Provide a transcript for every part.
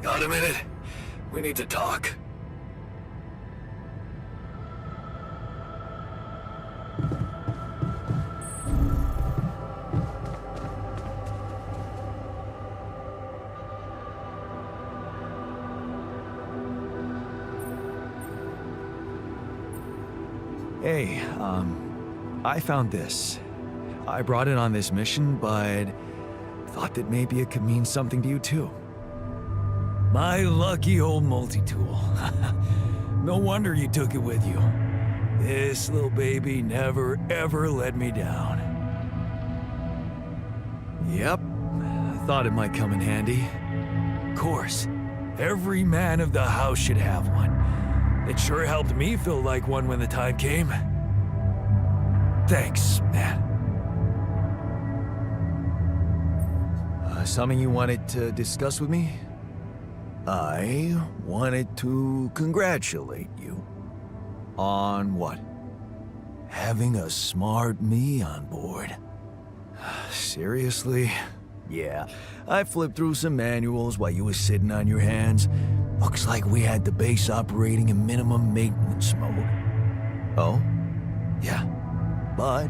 Got a minute? We need to talk. Hey, I found this. I brought it on this mission, but thought that maybe it could mean something to you too. My lucky old multi-tool. No wonder you took it with you. This little baby never ever let me down. Yep, I thought it might come in handy. Of course, every man of the house should have one. It sure helped me feel like one when the time came. Thanks, man. Something you wanted to discuss with me? I wanted to congratulate you. On what? Having a smart me on board. Seriously? Yeah, I flipped through some manuals while you was sitting on your hands. Looks like we had the base operating in minimum maintenance mode. Oh? Yeah, but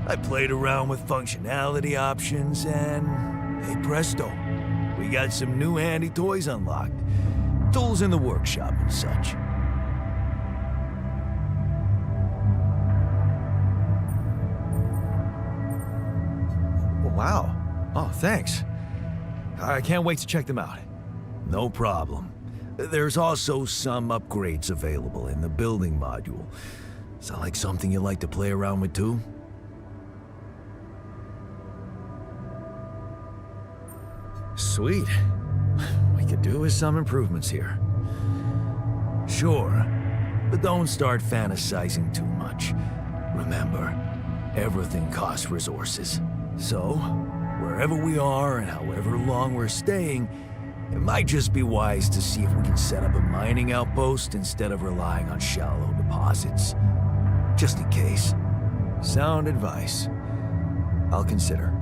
I played around with functionality options and, hey presto, we got some new handy toys unlocked. Tools in the workshop and such. Wow. Oh, thanks. I can't wait to check them out. No problem. There's also some upgrades available in the building module. Sound like something you like to play around with too? Sweet. We could do with some improvements here. Sure, but don't start fantasizing too much. Remember, everything costs resources. So, wherever we are and however long we're staying, it might just be wise to see if we can set up a mining outpost instead of relying on shallow deposits. Just in case. Sound advice. I'll consider.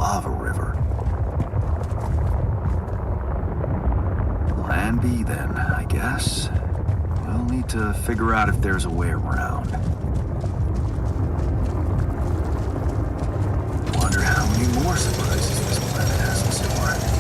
lava river. Plan B then, I guess. We'll need to figure out if there's a way around. Wonder how many more surprises this planet has in store.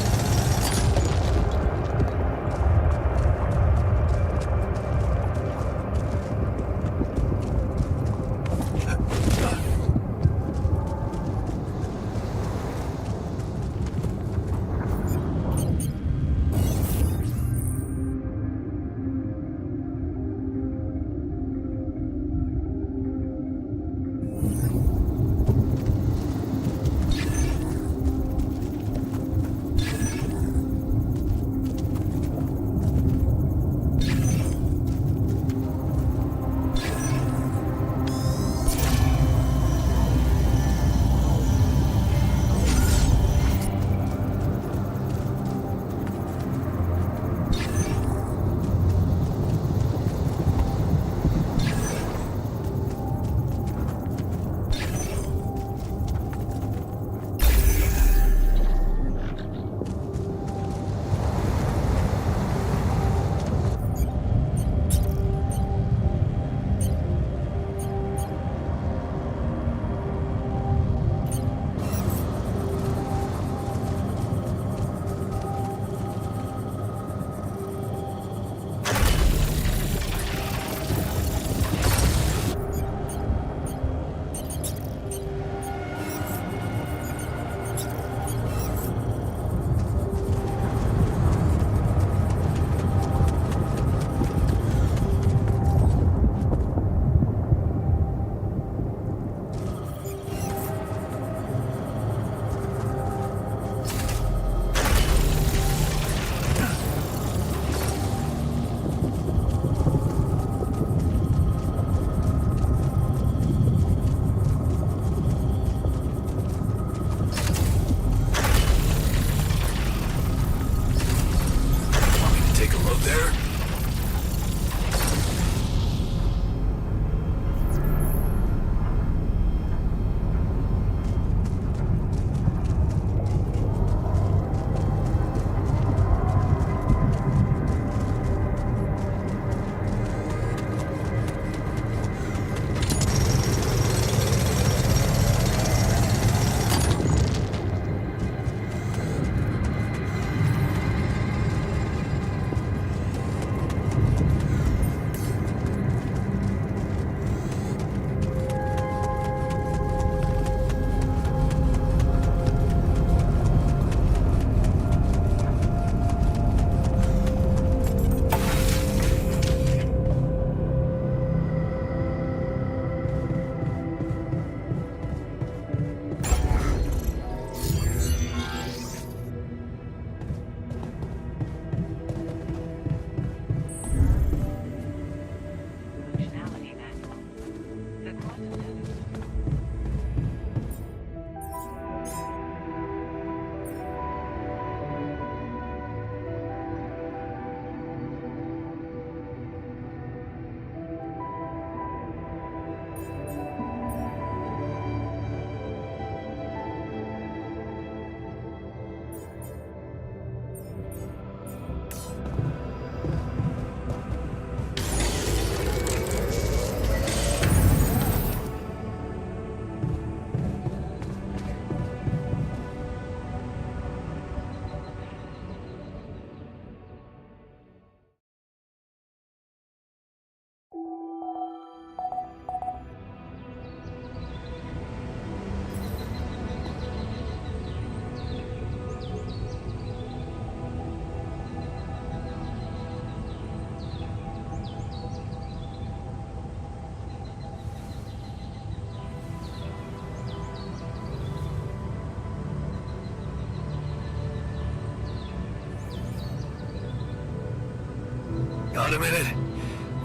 Got a minute?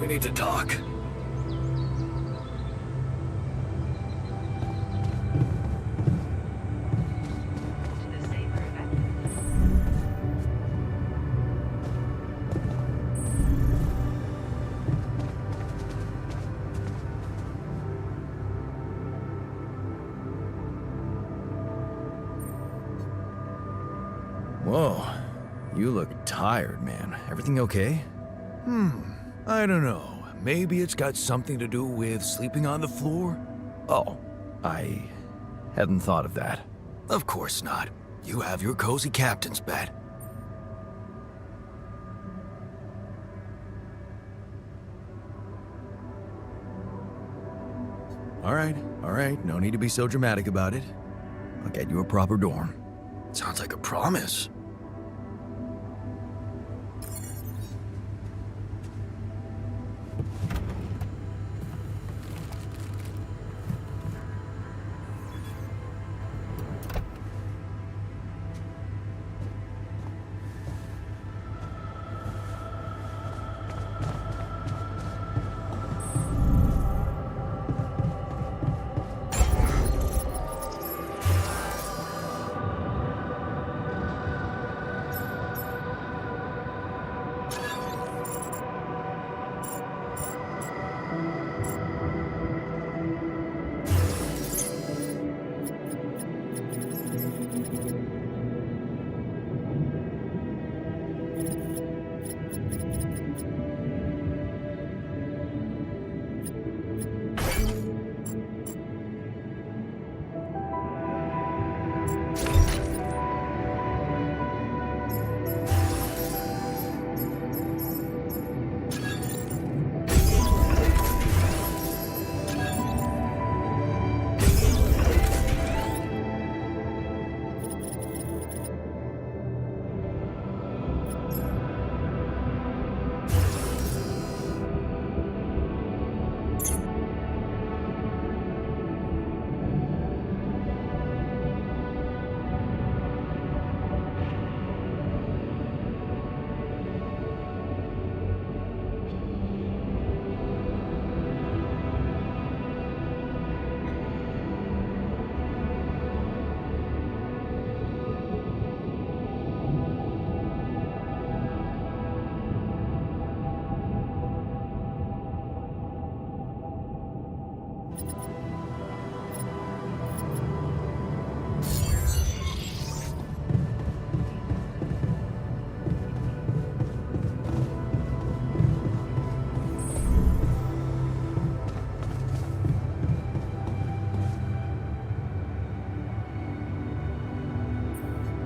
We need to talk. Whoa, you look tired, man. Everything okay? I don't know. Maybe it's got something to do with sleeping on the floor? Oh, I hadn't thought of that. Of course not. You have your cozy captain's bed. All right, no need to be so dramatic about it. I'll get you a proper dorm. Sounds like a promise.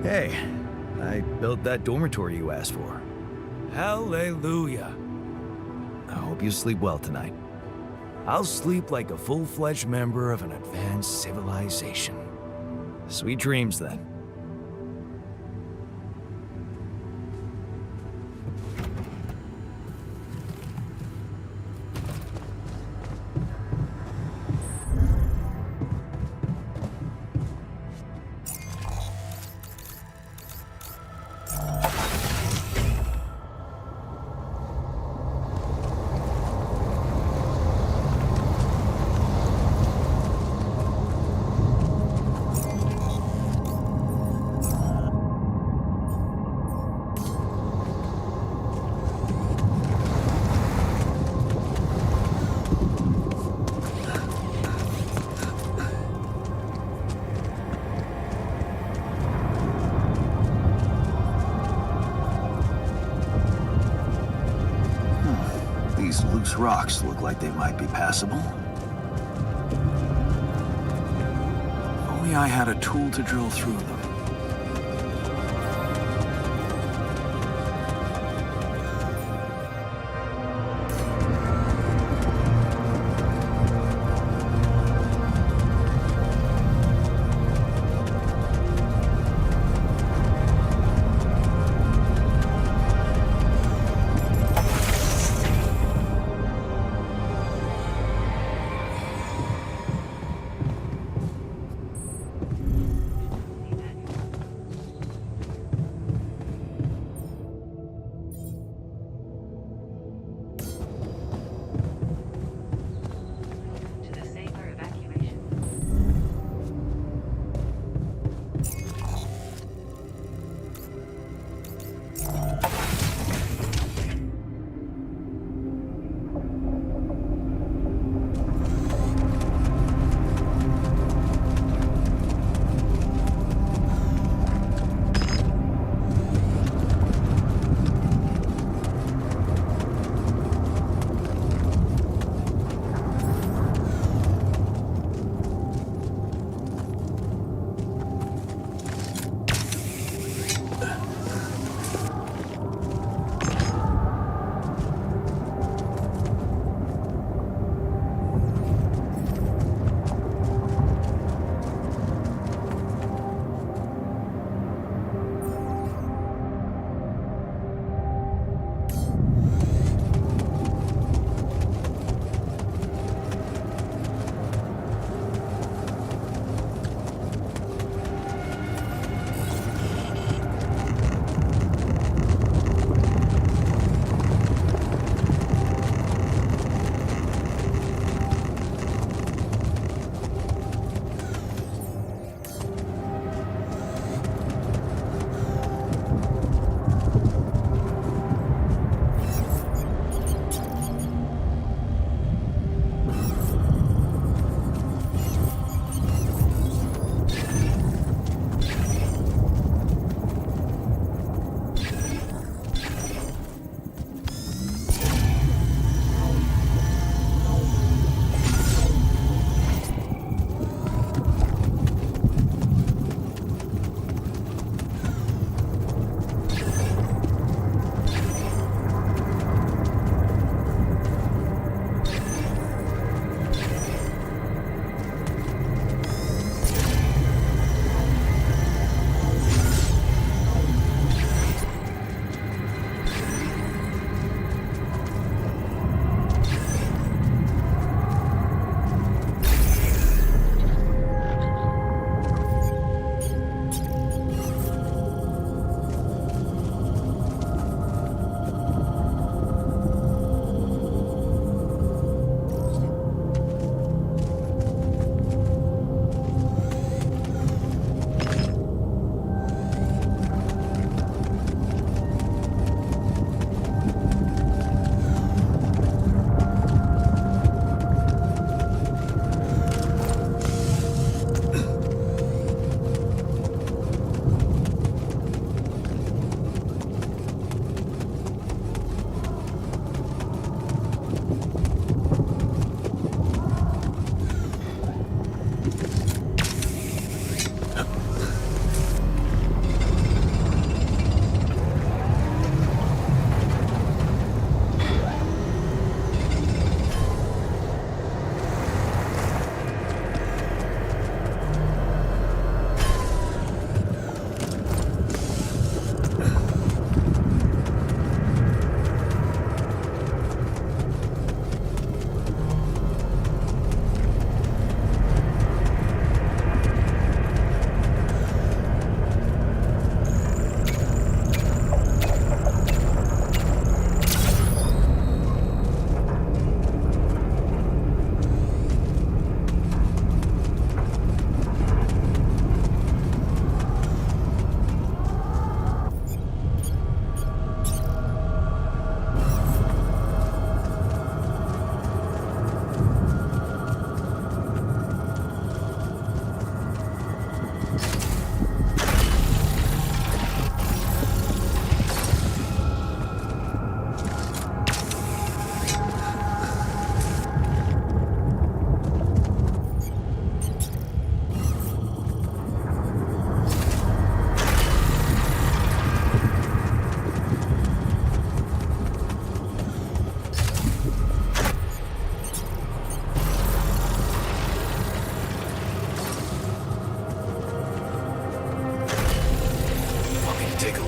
Hey, I built that dormitory you asked for. Hallelujah. I hope you sleep well tonight. I'll sleep like a full-fledged member of an advanced civilization. Sweet dreams, then. These loose rocks look like they might be passable. If only I had a tool to drill through them.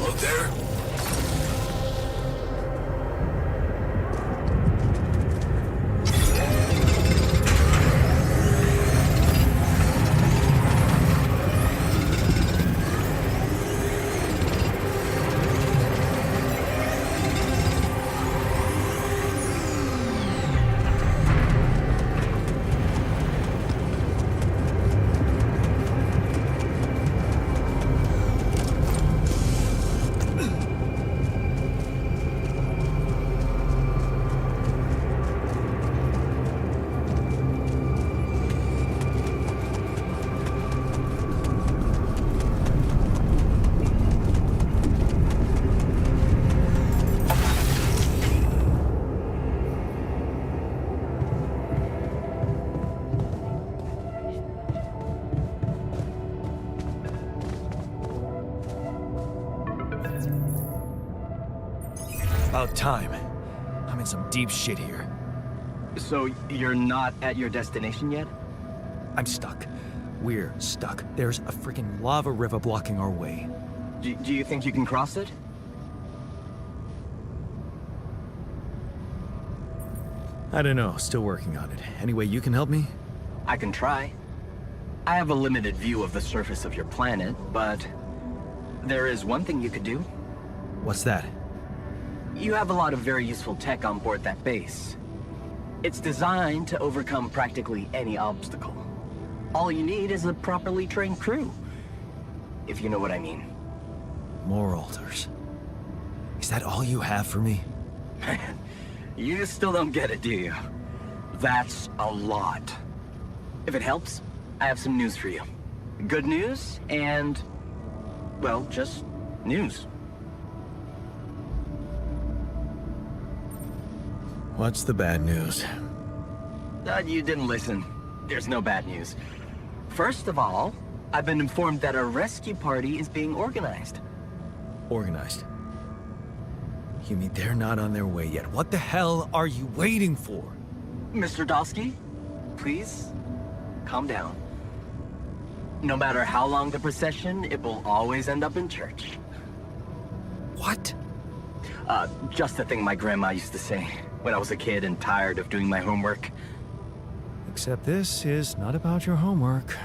out there? About time. I'm in some deep shit here. So you're not at your destination yet? I'm stuck. We're stuck. There's a freaking lava river blocking our way. Do you think you can cross it? I don't know. Still working on it. Anyway, you can help me? I can try. I have a limited view of the surface of your planet, but there is one thing you could do. What's that? You have a lot of very useful tech on board that base. It's designed to overcome practically any obstacle. All you need is a properly trained crew, if you know what I mean. More altars. Is that all you have for me? Man, you still don't get it, do you? That's a lot. If it helps, I have some news for you. Good news and, well, just news. What's the bad news? You didn't listen. There's no bad news. First of all, I've been informed that a rescue party is being organized. Organized. You mean they're not on their way yet? What the hell are you waiting for? Mr. Dosky, please, calm down. No matter how long the procession, it will always end up in church. What? Just the thing my grandma used to say when I was a kid and tired of doing my homework. Except this is not about your homework.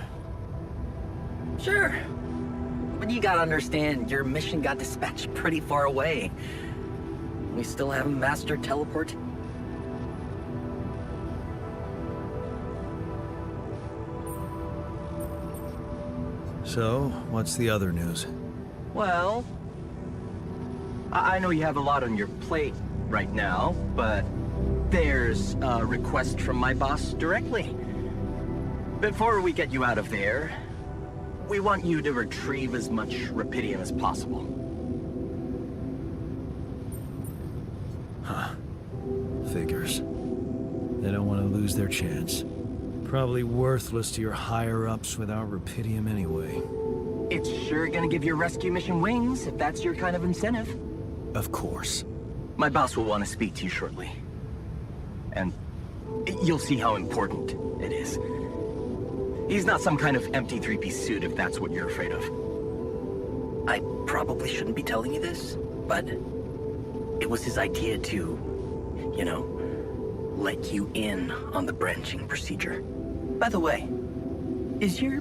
Sure. But you gotta understand, your mission got dispatched pretty far away. We still haven't mastered teleport. So, what's the other news? Well, I know you have a lot on your plate right now, but there's a request from my boss directly. Before we get you out of there, we want you to retrieve as much Rapidium as possible. Huh. Figures. They don't want to lose their chance. Probably worthless to your higher-ups without Rapidium anyway. It's sure gonna give your rescue mission wings, if that's your kind of incentive. Of course. My boss will want to speak to you shortly. And you'll see how important it is. He's not some kind of empty three-piece suit if that's what you're afraid of. I probably shouldn't be telling you this, but it was his idea to, you know, let you in on the branching procedure. By the way, is your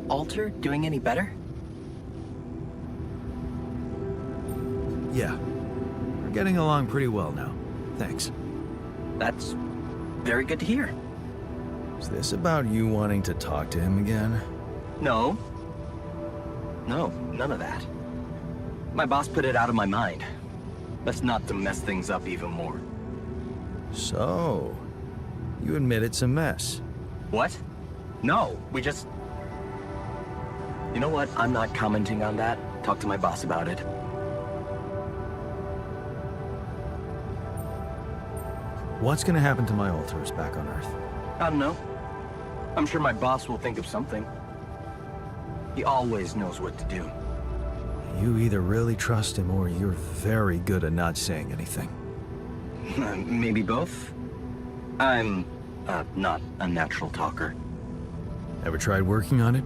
altar doing any better? Yeah. We're getting along pretty well now. Thanks. That's very good to hear. Is this about you wanting to talk to him again? No. No, none of that. My boss put it out of my mind. That's not to mess things up even more. So, you admit it's a mess. What? No, we just... You know what? I'm not commenting on that. Talk to my boss about it. What's gonna happen to my altars back on Earth? I don't know. I'm sure my boss will think of something. He always knows what to do. You either really trust him or you're very good at not saying anything. Maybe both? I'm not a natural talker. Ever tried working on it?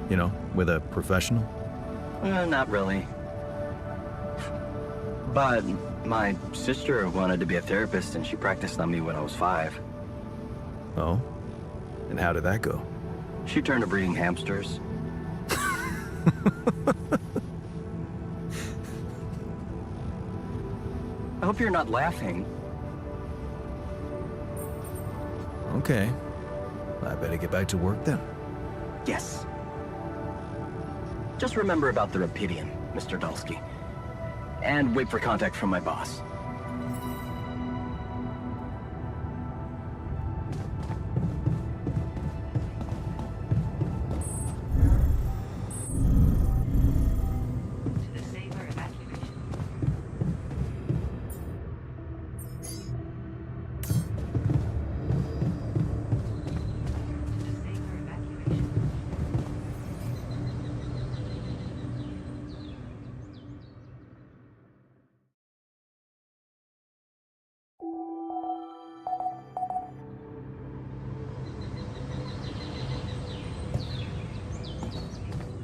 You know, with a professional? Not really. But my sister wanted to be a therapist and she practiced on me when I was 5. Oh? And how did that go? She turned to breeding hamsters. I hope you're not laughing. Okay. I better get back to work then. Yes. Just remember about the Rapidian, Mr. Dulski. And wait for contact from my boss. To the Saber evacuation. To the Saber evacuation.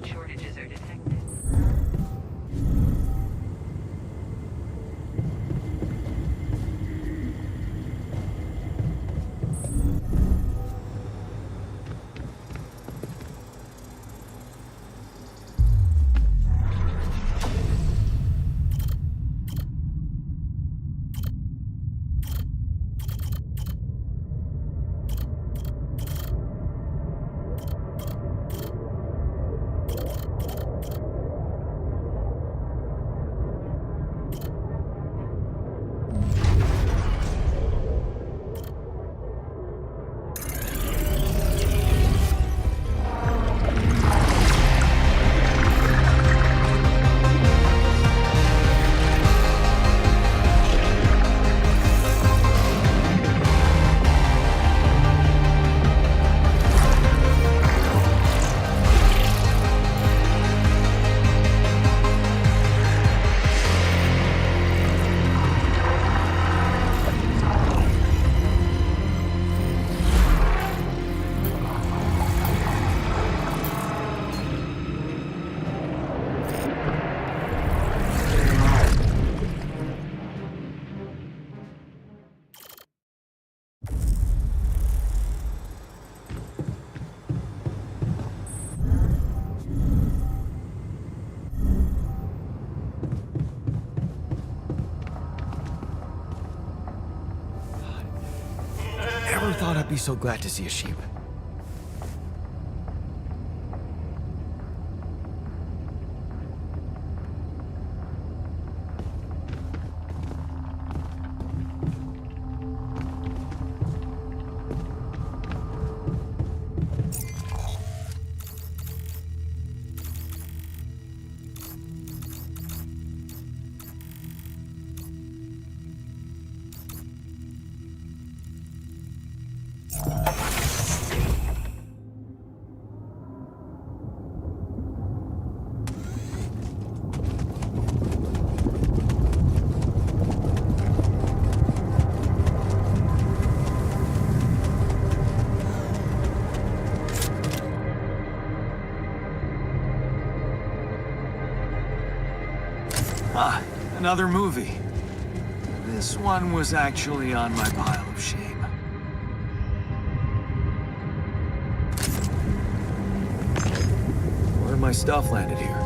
Shortages are detected. Never thought I'd be so glad to see a sheep. Ah, another movie. This one was actually on my pile of shame. Where my stuff landed here?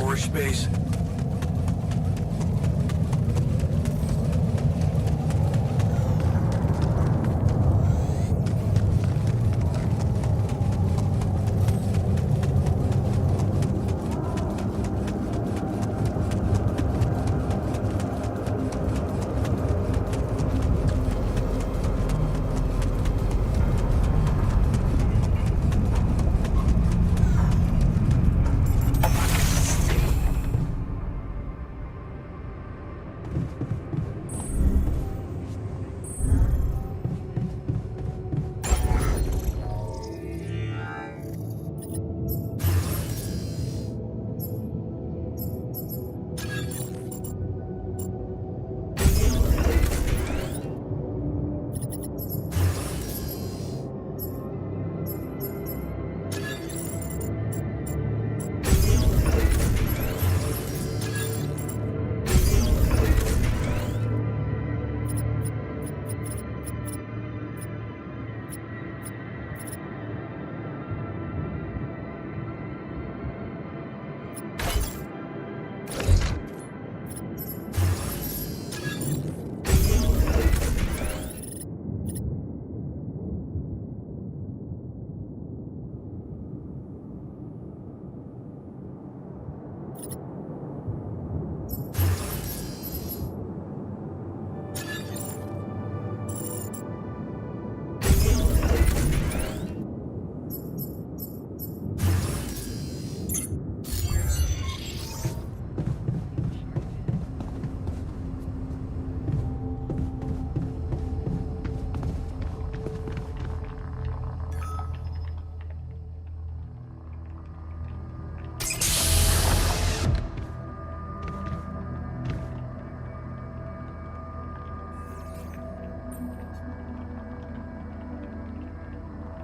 storage space?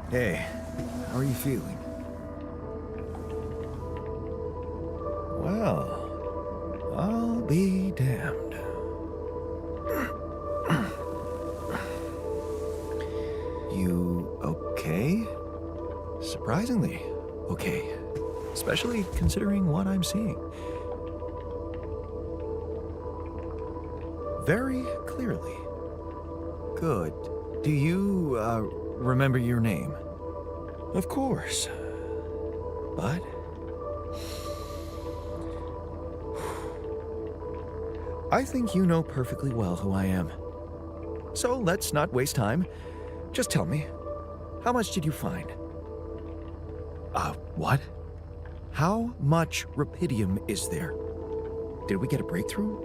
Hey, how are you feeling? Well, I'll be damned. You okay? Surprisingly okay. Especially considering what I'm seeing. Very clearly. Good. Do you, remember your name? Of course. But... I think you know perfectly well who I am. So let's not waste time. Just tell me, how much did you find? What? How much Rapidium is there? Did we get a breakthrough?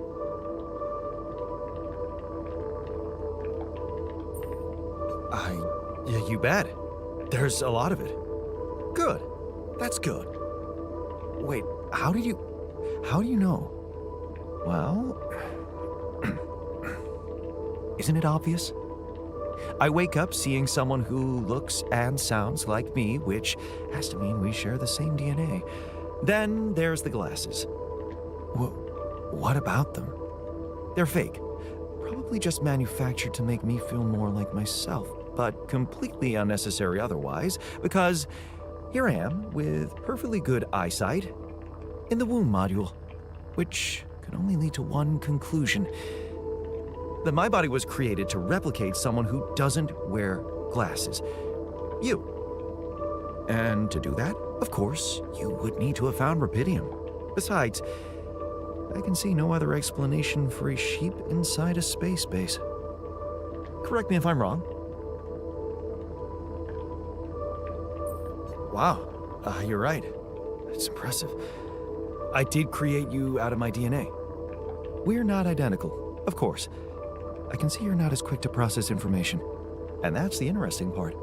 Yeah, you bet. There's a lot of it. Good. That's good. Wait, how do you know? Well, isn't it obvious? I wake up seeing someone who looks and sounds like me, which has to mean we share the same DNA. Then there's the glasses. What about them? They're fake. Probably just manufactured to make me feel more like myself, but completely unnecessary otherwise, because here I am with perfectly good eyesight in the womb module, which can only lead to one conclusion: that my body was created to replicate someone who doesn't wear glasses. You. And to do that, of course, you would need to have found Rapidium. Besides, I can see no other explanation for a sheep inside a space base. Correct me if I'm wrong. Wow, you're right. It's impressive. I did create you out of my DNA. We're not identical, of course. I can see you're not as quick to process information. And that's the interesting part.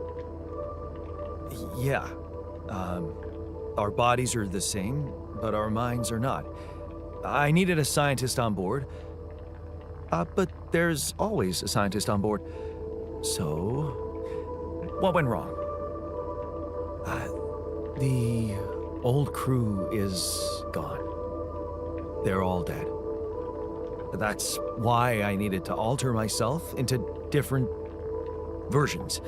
Yeah. Our bodies are the same, but our minds are not. I needed a scientist on board. But there's always a scientist on board. So, what went wrong? The old crew is gone. They're all dead. That's why I needed to alter myself into different versions.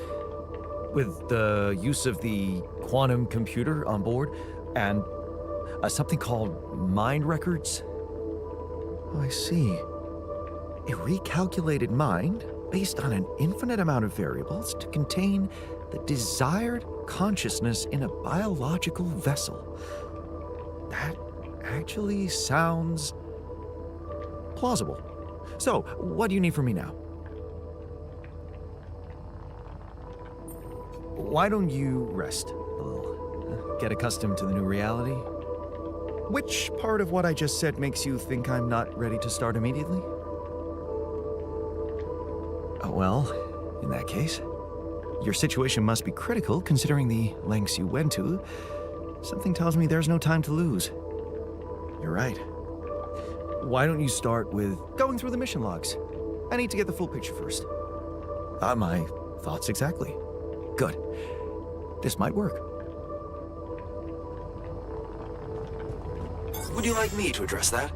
With the use of the quantum computer on board, and Something called mind records? Oh, I see. A recalculated mind based on an infinite amount of variables to contain the desired consciousness in a biological vessel. That actually sounds plausible. So, what do you need from me now? Why don't you rest a little? Get accustomed to the new reality? Which part of what I just said makes you think I'm not ready to start immediately? Well, in that case, your situation must be critical considering the lengths you went to. Something tells me there's no time to lose. You're right. Why don't you start with going through the mission logs? I need to get the full picture first. My thoughts exactly. Good. This might work. Would you like me to address that?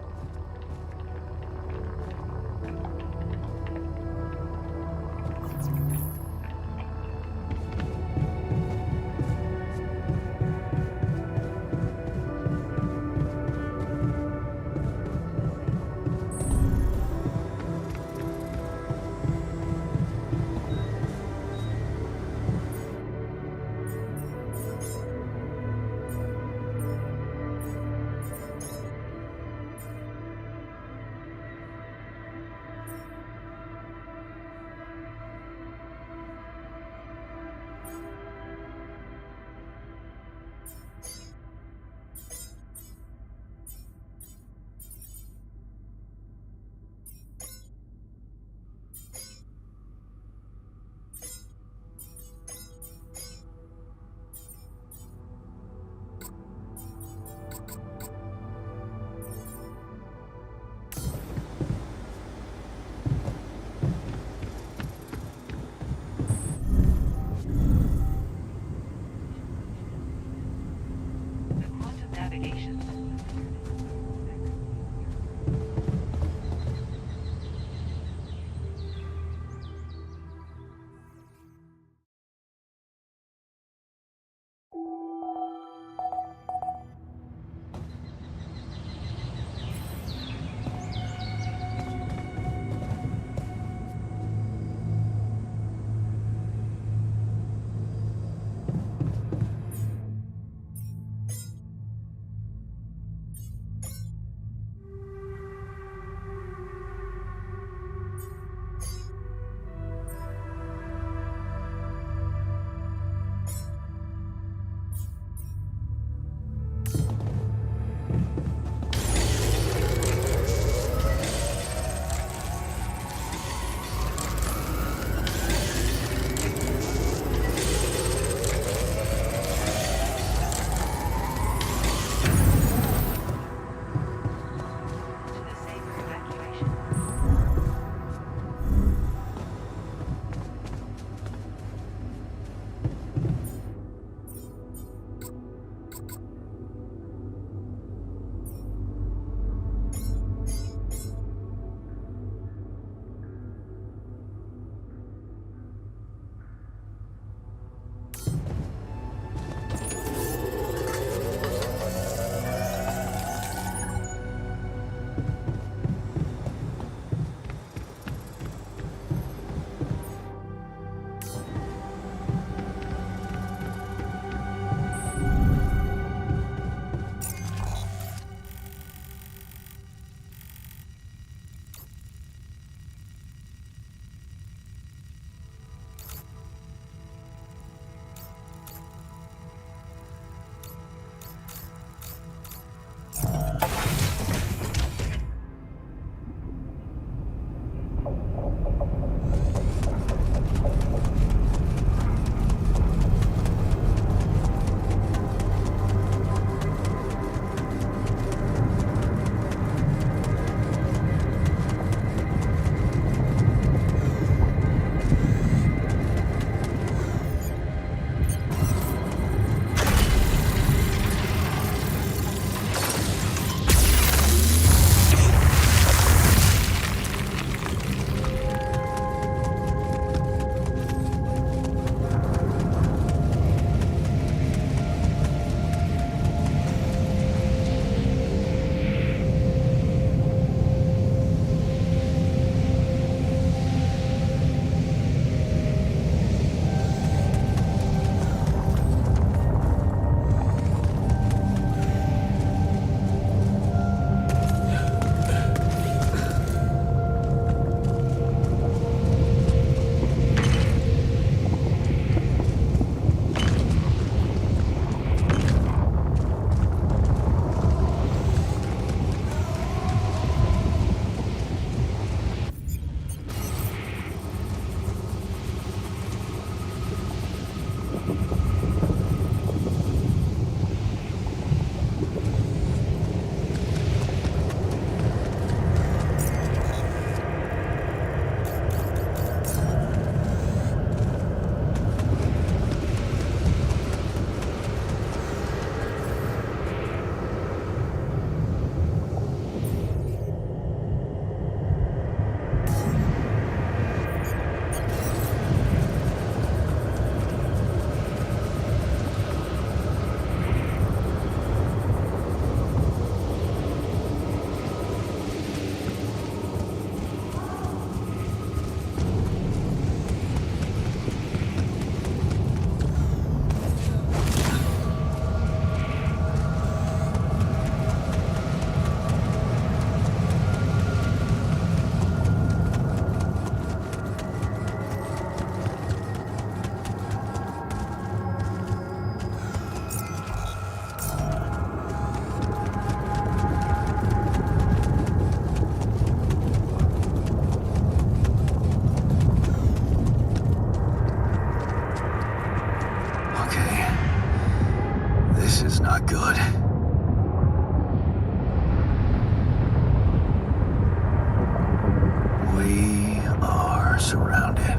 surrounded.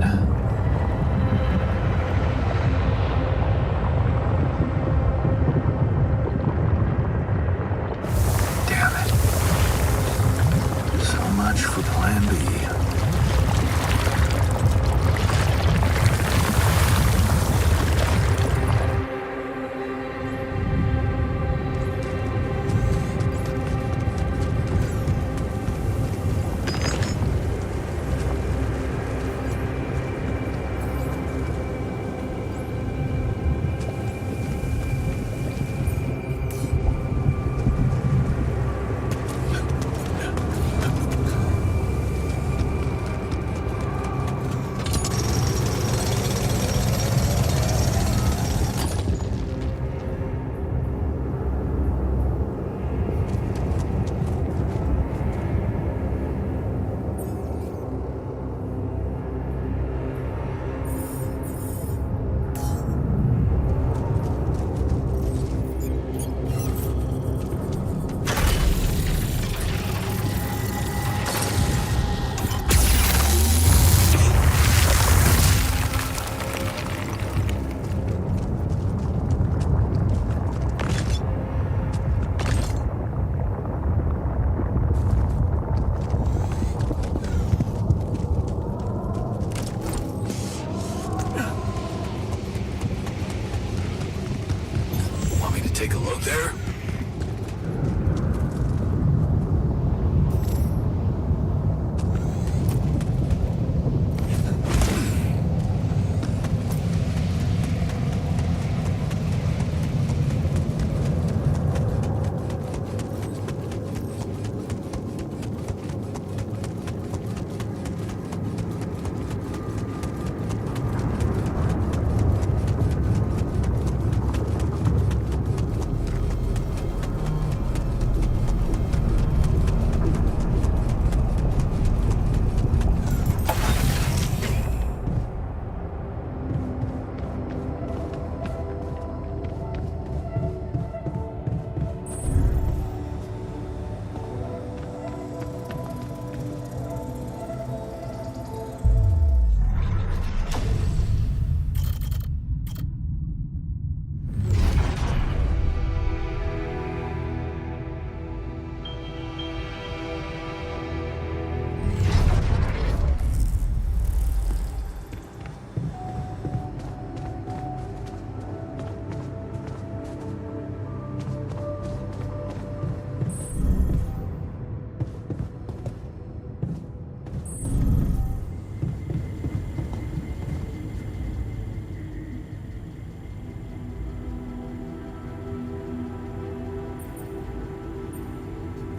Damn it. So much for Plan B. Take a look there?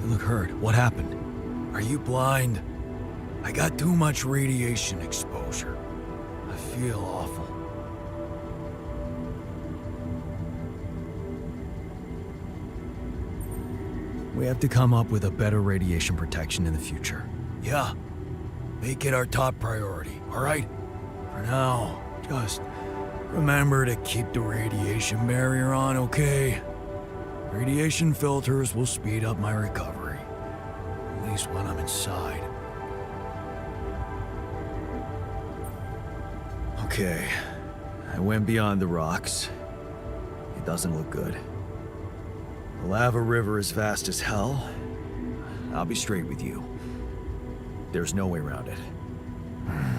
Look, Hurt, what happened? Are you blind? I got too much radiation exposure. I feel awful. We have to come up with a better radiation protection in the future. Yeah. Make it our top priority, alright? For now, just remember to keep the radiation barrier on, okay? Radiation filters will speed up my recovery. At least when I'm inside. Okay. I went beyond the rocks. It doesn't look good. The lava river is vast as hell. I'll be straight with you. There's no way around it.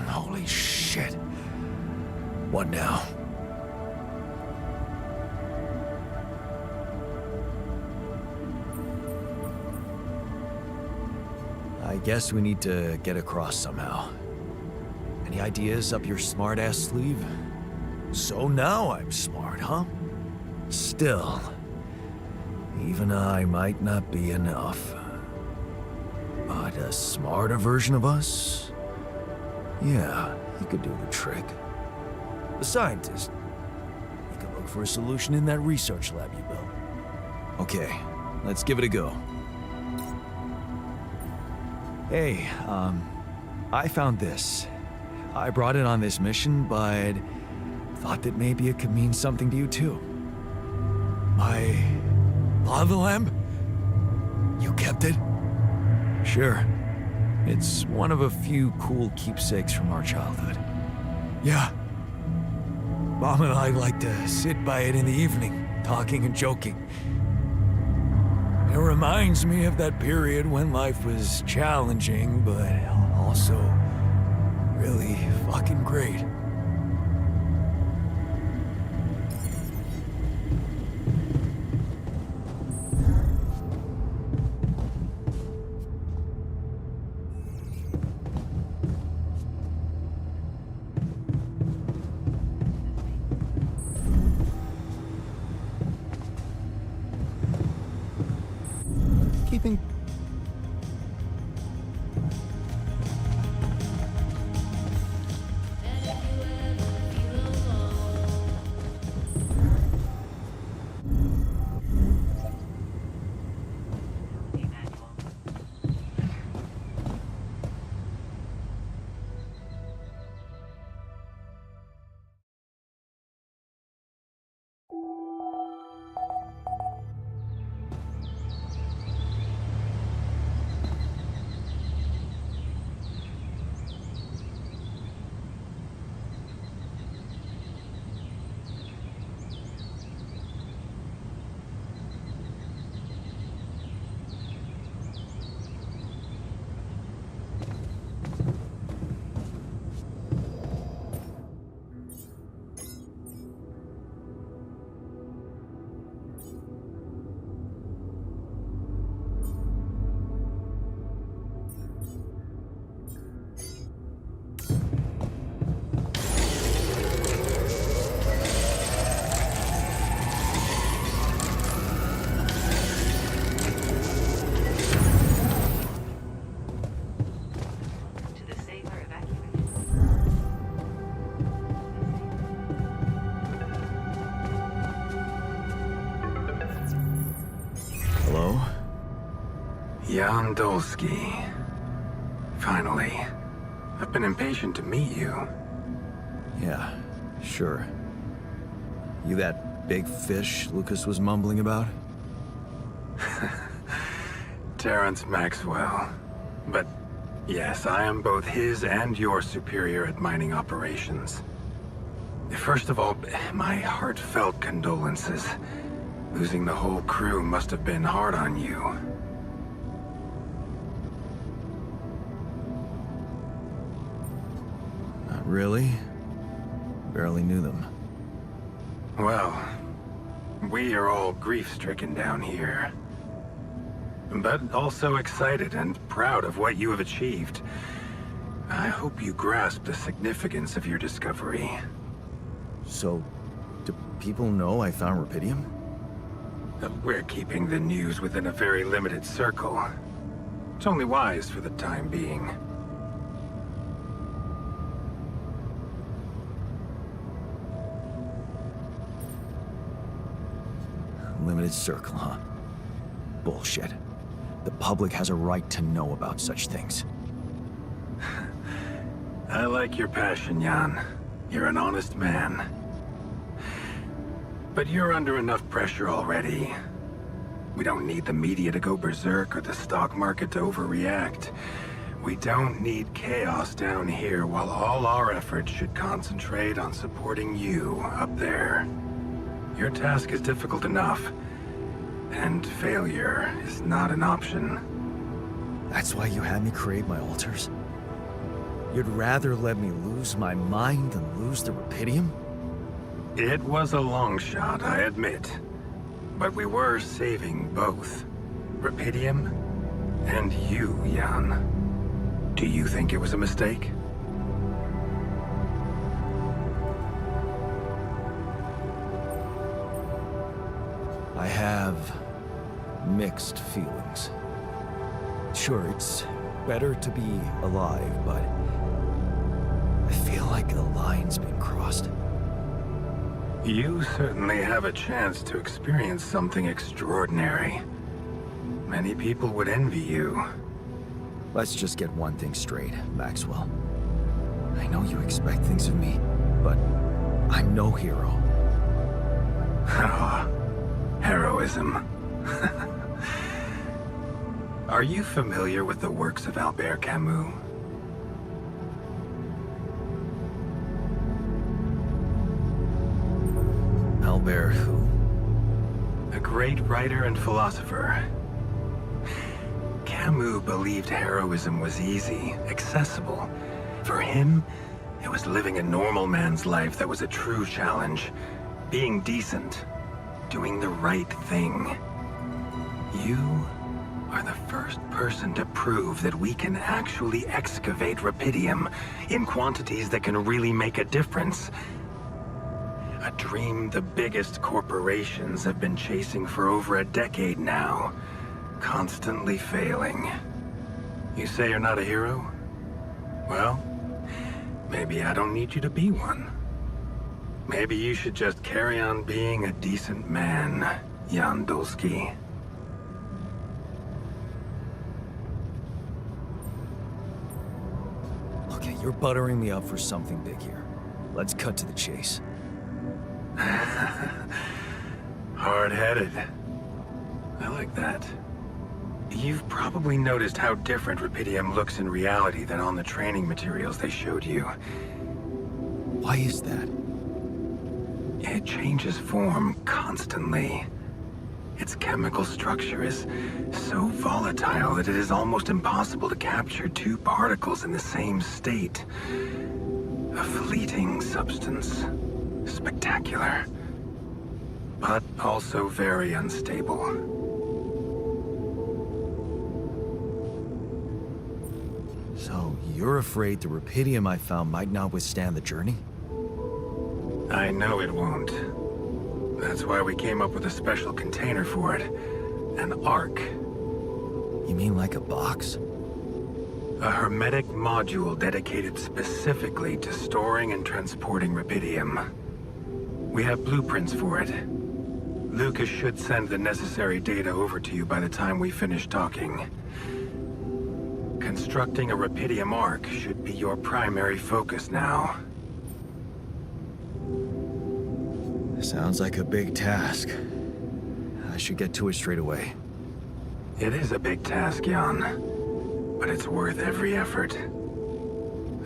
Holy shit. What now? I guess we need to get across somehow. Any ideas up your smart-ass sleeve? So now I'm smart, huh? Still, even I might not be enough. But a smarter version of us? Yeah, he could do the trick. The scientist. He could look for a solution in that research lab you built. Okay, let's give it a go. Hey, I found this. I brought it on this mission, but thought that maybe it could mean something to you too. My lava lamp? You kept it? Sure. It's one of a few cool keepsakes from our childhood. Yeah. Mom and I like to sit by it in the evening, talking and joking. It reminds me of that period when life was challenging, but also really fucking great. Keeping... Manual. To the safer evacuation. Hello? Jan Dolsky. Finally. I've been impatient to meet you. Yeah, sure. You that big fish Lucas was mumbling about? Terrence Maxwell. But yes, I am both his and your superior at mining operations. First of all, my heartfelt condolences. Losing the whole crew must have been hard on you. Not really. Barely knew them. Well, we are all grief-stricken down here. But also excited and proud of what you have achieved. I hope you grasp the significance of your discovery. So, do people know I found Rupidium? We're keeping the news within a very limited circle. It's only wise for the time being. Limited circle, huh? Bullshit. The public has a right to know about such things. I like your passion, Jan. You're an honest man. But you're under enough pressure already. We don't need the media to go berserk or the stock market to overreact. We don't need chaos down here while all our efforts should concentrate on supporting you up there. Your task is difficult enough, and failure is not an option. That's why you had me create my altars? You'd rather let me lose my mind than lose the Rupidium? It was a long shot, I admit. But we were saving both. Rupidium and you, Jan. Do you think it was a mistake? I have mixed feelings. Sure, it's better to be alive, but I feel like the line's been crossed. You certainly have a chance to experience something extraordinary. Many people would envy you. Let's just get one thing straight, Maxwell. I know you expect things of me, but I'm no hero. Heroism. Are you familiar with the works of Albert Camus? Albert who? A great writer and philosopher. Camus believed heroism was easy, accessible. For him, it was living a normal man's life that was a true challenge. Being decent. Doing the right thing. You are the first person to prove that we can actually excavate rupidium in quantities that can really make a difference. A dream the biggest corporations have been chasing for over a decade now, constantly failing. You say you're not a hero? Well, maybe I don't need you to be one. Maybe you should just carry on being a decent man, Jan Dulski. Okay, you're buttering me up for something big here. Let's cut to the chase. Hard-headed. I like that. You've probably noticed how different rupidium looks in reality than on the training materials they showed you. Why is that? It changes form constantly. Its chemical structure is so volatile that it is almost impossible to capture two particles in the same state. A fleeting substance. Spectacular. But also very unstable. So, you're afraid the rupidium I found might not withstand the journey? I know it won't. That's why we came up with a special container for it. An Ark. You mean like a box? A hermetic module dedicated specifically to storing and transporting rupidium. We have blueprints for it. Lucas should send the necessary data over to you by the time we finish talking. Constructing a rupidium Ark should be your primary focus now. Sounds like a big task. I should get to it straight away. It is a big task, Jan. But it's worth every effort.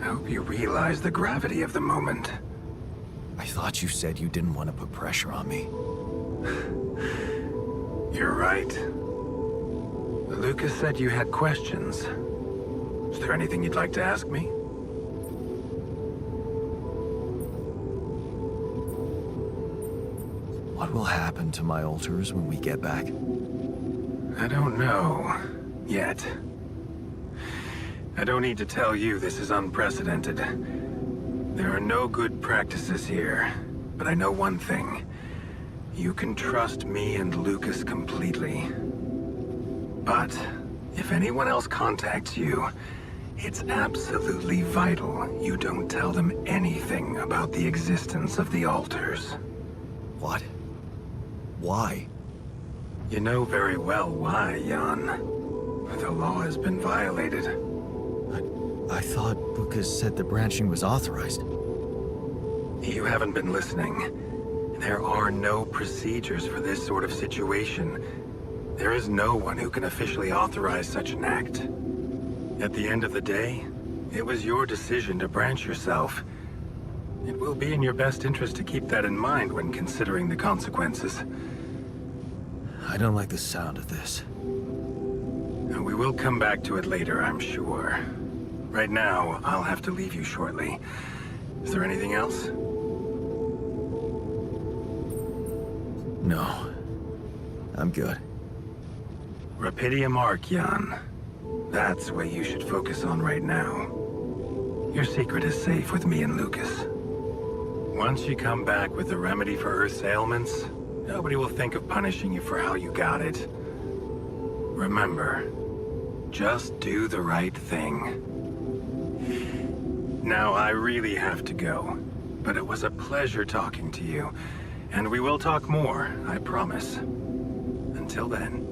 I hope you realize the gravity of the moment. I thought you said you didn't want to put pressure on me. You're right. Lucas said you had questions. Is there anything you'd like to ask me? What will happen to my altars when we get back? I don't know. Yet. I don't need to tell you this is unprecedented. There are no good practices here. But I know one thing. You can trust me and Lucas completely. But if anyone else contacts you, it's absolutely vital you don't tell them anything about the existence of the altars. What? Why? You know very well why, Jan. The law has been violated. I thought Lucas said the branching was authorized. You haven't been listening. There are no procedures for this sort of situation. There is no one who can officially authorize such an act. At the end of the day, it was your decision to branch yourself. It will be in your best interest to keep that in mind when considering the consequences. I don't like the sound of this. We will come back to it later, I'm sure. Right now, I'll have to leave you shortly. Is there anything else? No. I'm good. Rupidium Ark, Jan. That's what you should focus on right now. Your secret is safe with me and Lucas. Once you come back with the remedy for Earth's ailments, nobody will think of punishing you for how you got it. Remember, just do the right thing. Now, I really have to go, but it was a pleasure talking to you. And we will talk more, I promise. Until then.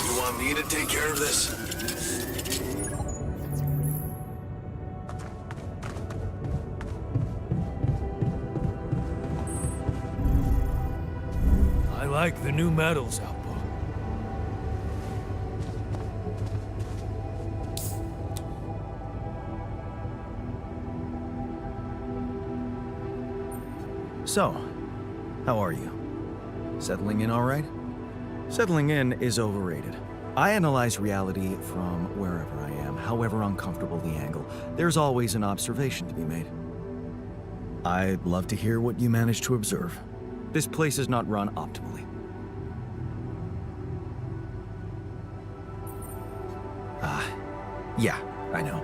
You want me to take care of this? I like the new metals output. So, how are you? Settling in all right? Settling in is overrated. I analyze reality from wherever I am, however uncomfortable the angle. There's always an observation to be made. I'd love to hear what you managed to observe. This place is not run optimally. Yeah, I know.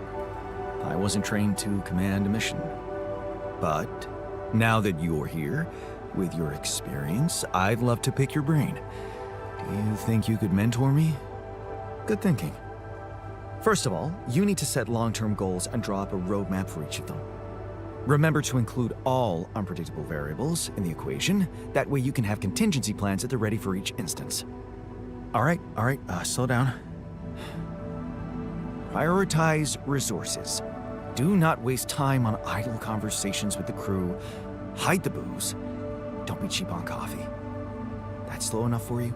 I wasn't trained to command a mission. But now that you're here, with your experience, I'd love to pick your brain. Do you think you could mentor me? Good thinking. First of all, you need to set long-term goals and draw up a roadmap for each of them. Remember to include all unpredictable variables in the equation. That way you can have contingency plans at the ready for each instance. All right, slow down. Prioritize resources. Do not waste time on idle conversations with the crew. Hide the booze. Don't be cheap on coffee. That's slow enough for you?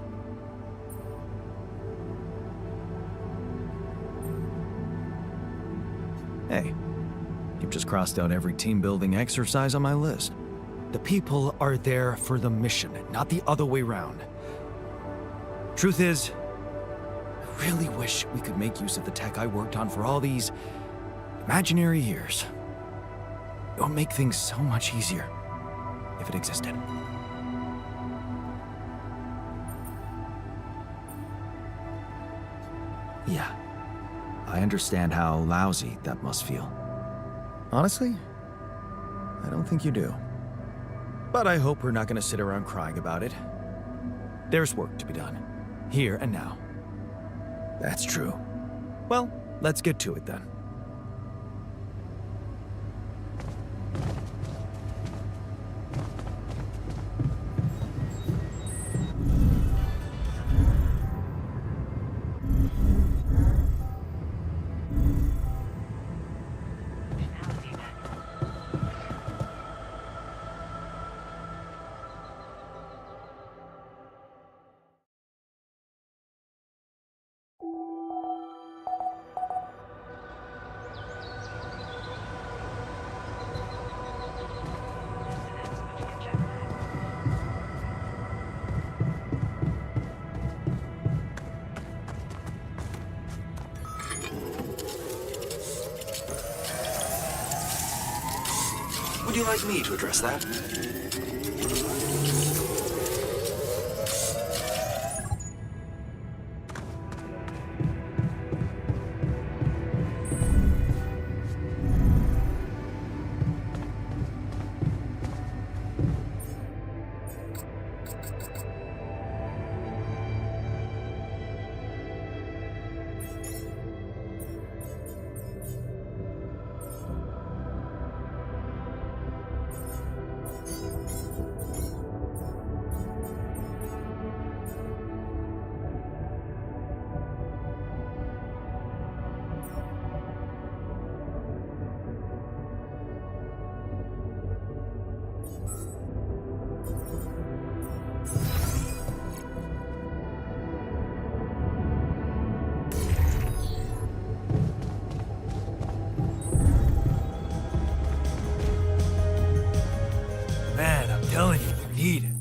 Hey, you've just crossed out every team-building exercise on my list. The people are there for the mission, not the other way round. Truth is, I really wish we could make use of the tech I worked on for all these imaginary years. It would make things so much easier if it existed. Yeah, I understand how lousy that must feel. Honestly, I don't think you do. But I hope we're not going to sit around crying about it. There's work to be done, here and now. That's true. Well, let's get to it then. Functionality manual. you like me to address that? Man, I'm telling you, you need it.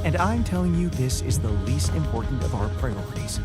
And I'm telling you this is the least important of our priorities.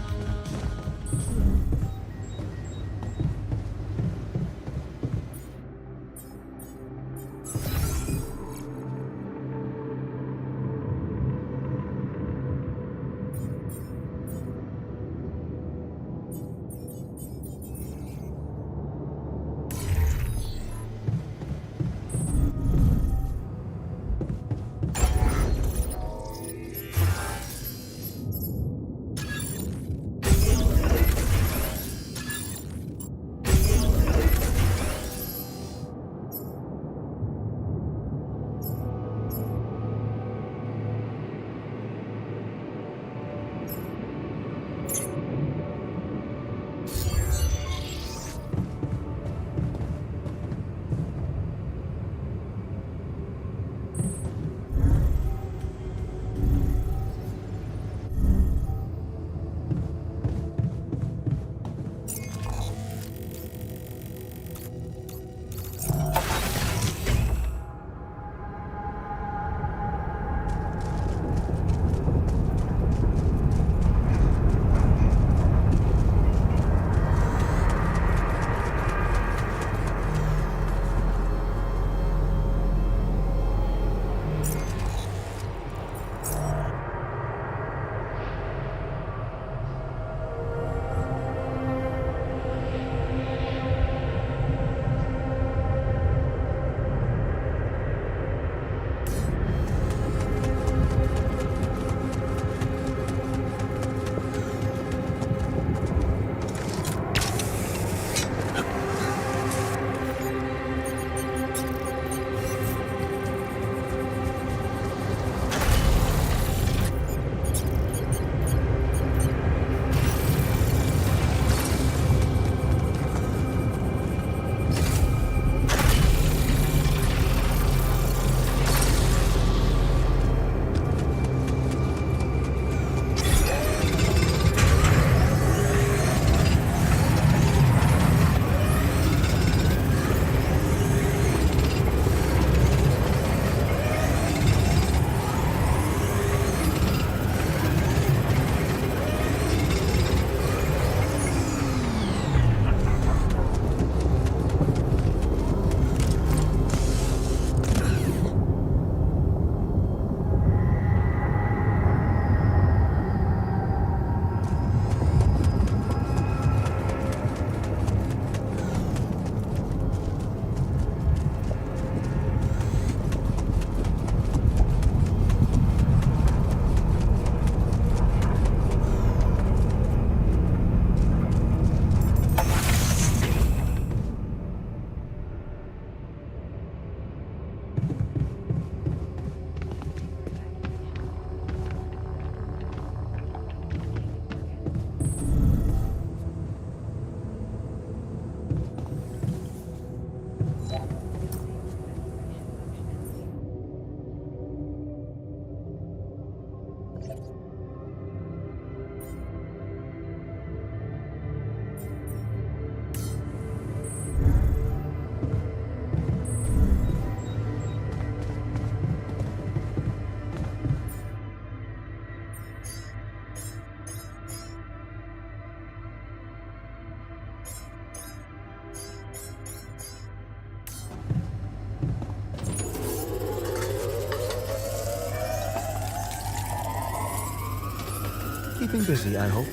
Keeping busy, I hope.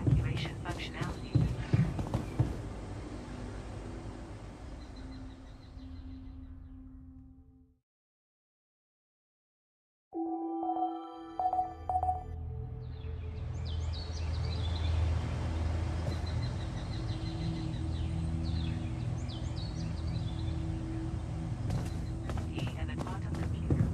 Evacuation functionality. E and a quantum computer.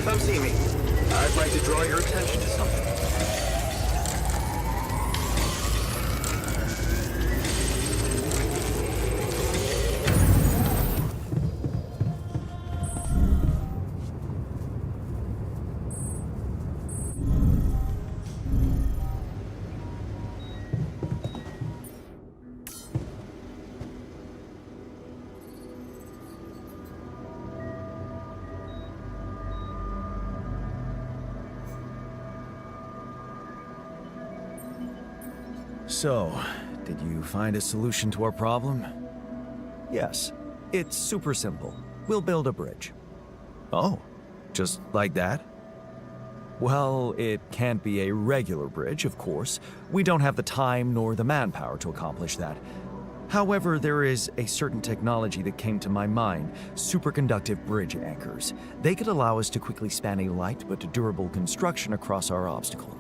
Come see me. I'd like to draw your attention to something. So, did you find a solution to our problem? Yes, it's super simple. We'll build a bridge. Oh, just like that? Well, it can't be a regular bridge, of course. We don't have the time nor the manpower to accomplish that. However, there is a certain technology that came to my mind, superconductive bridge anchors. They could allow us to quickly span a light but durable construction across our obstacle.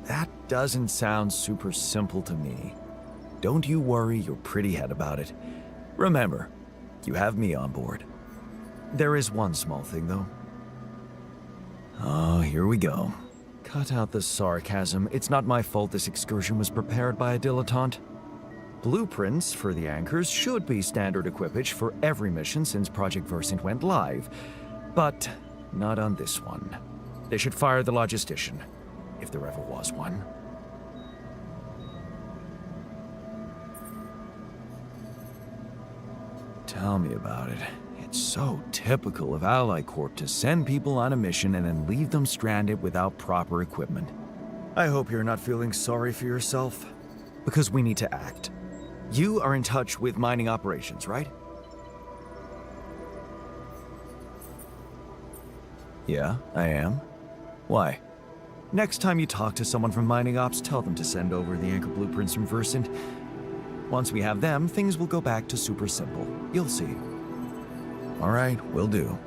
That doesn't sound super simple to me. Don't you worry your pretty head about it. Remember, you have me on board. There is one small thing, though. Oh, here we go. Cut out the sarcasm. It's not my fault this excursion was prepared by a dilettante. Blueprints for the anchors should be standard equipage for every mission since Project Versant went live. But not on this one. They should fire the logistician, if there ever was one. Tell me about it. It's so typical of Ally Corp to send people on a mission and then leave them stranded without proper equipment. I hope you're not feeling sorry for yourself, because we need to act. You are in touch with mining operations, right? Yeah, I am. Why? Next time you talk to someone from mining ops, tell them to send over the anchor blueprints from Versant. Once we have them, things will go back to super simple. You'll see. All right, will do.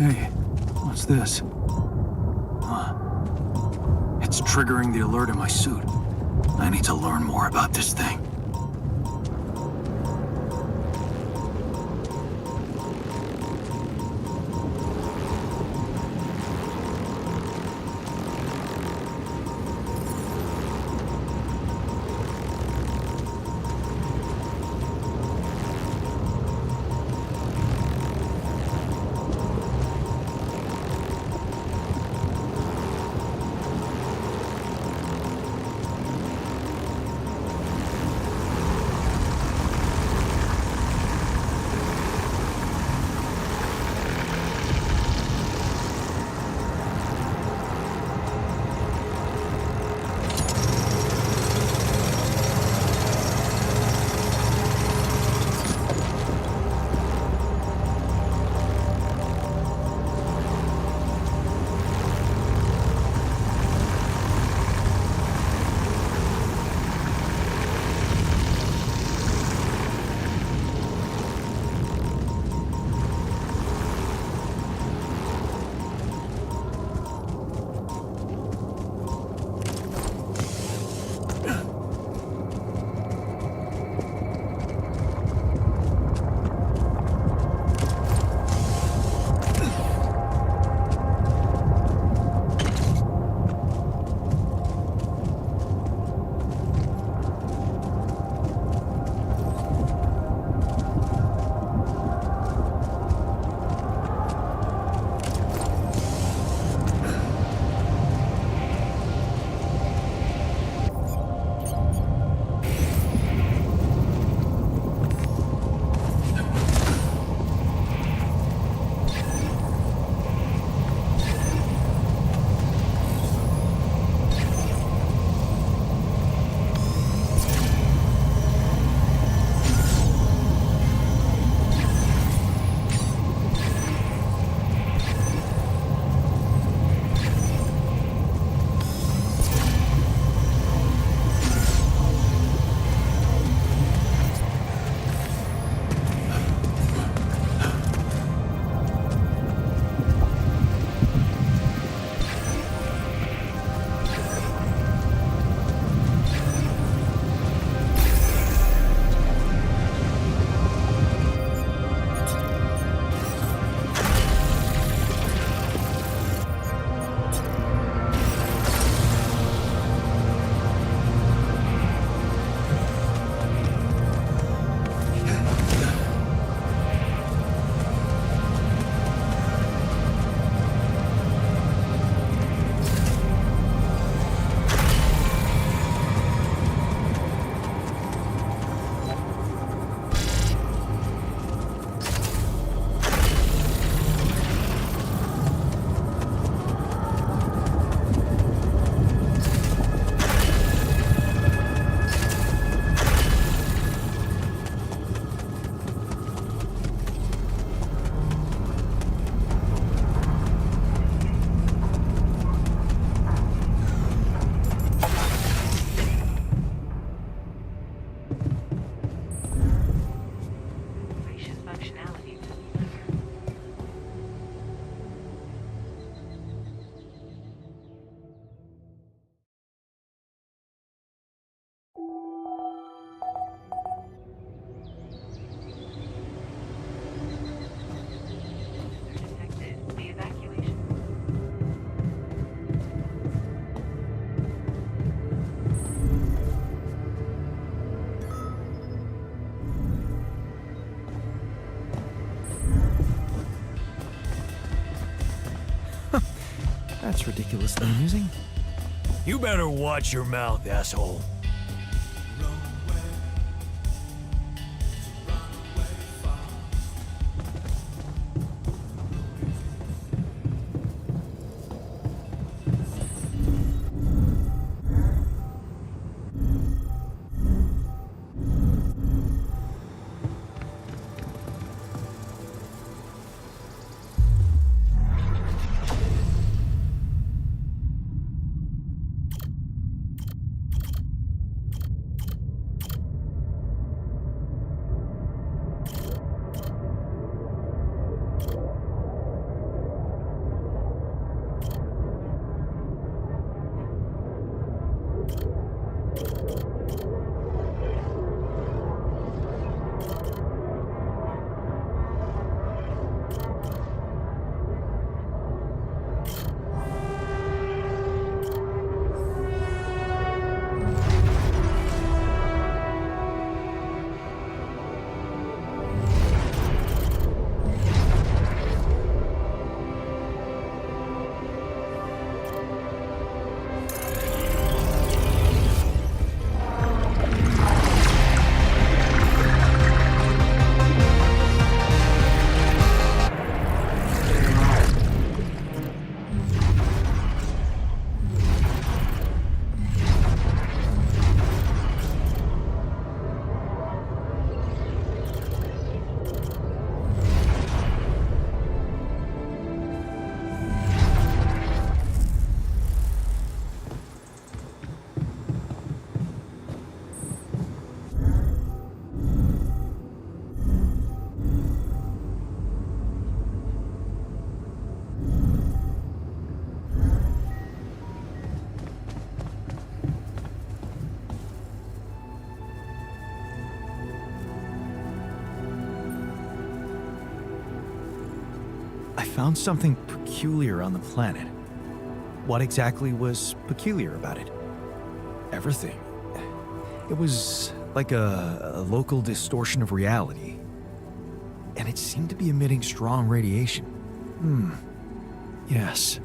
Hey, what's this? It's triggering the alert in my suit. I need to learn more about this thing. That's ridiculously amusing. You better watch your mouth, asshole. I found something peculiar on the planet. What exactly was peculiar about it? Everything. It was like a local distortion of reality. And it seemed to be emitting strong radiation. Yes.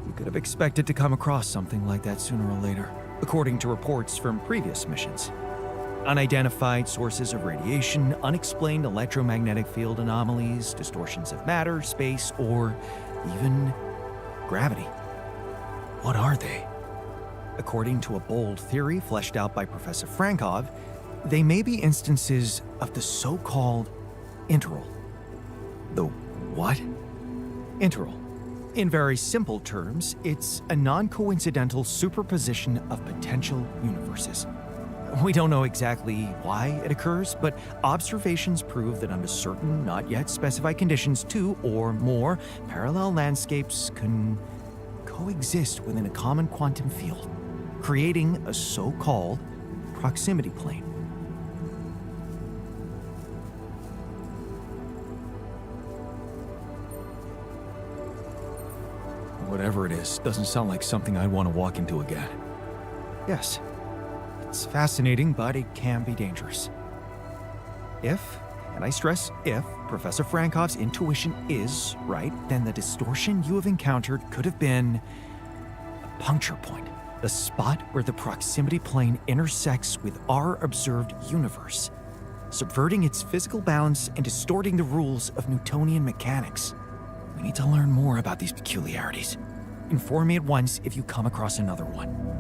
We could have expected to come across something like that sooner or later, according to reports from previous missions. Unidentified sources of radiation, unexplained electromagnetic field anomalies, distortions of matter, space, or even gravity. What are they? According to a bold theory fleshed out by Professor Frankov, they may be instances of the so-called interral. The what? Interral. In very simple terms, it's a non-coincidental superposition of potential universes. We don't know exactly why it occurs, but observations prove that under certain, not yet specified conditions, two or more parallel landscapes can coexist within a common quantum field, creating a so-called proximity plane. Whatever it is, doesn't sound like something I'd want to walk into again. Yes. It's fascinating, but it can be dangerous. If, and I stress if, Professor Frankov's intuition is right, then the distortion you have encountered could have been a puncture point, the spot where the proximity plane intersects with our observed universe, subverting its physical balance and distorting the rules of Newtonian mechanics. We need to learn more about these peculiarities. Inform me at once if you come across another one.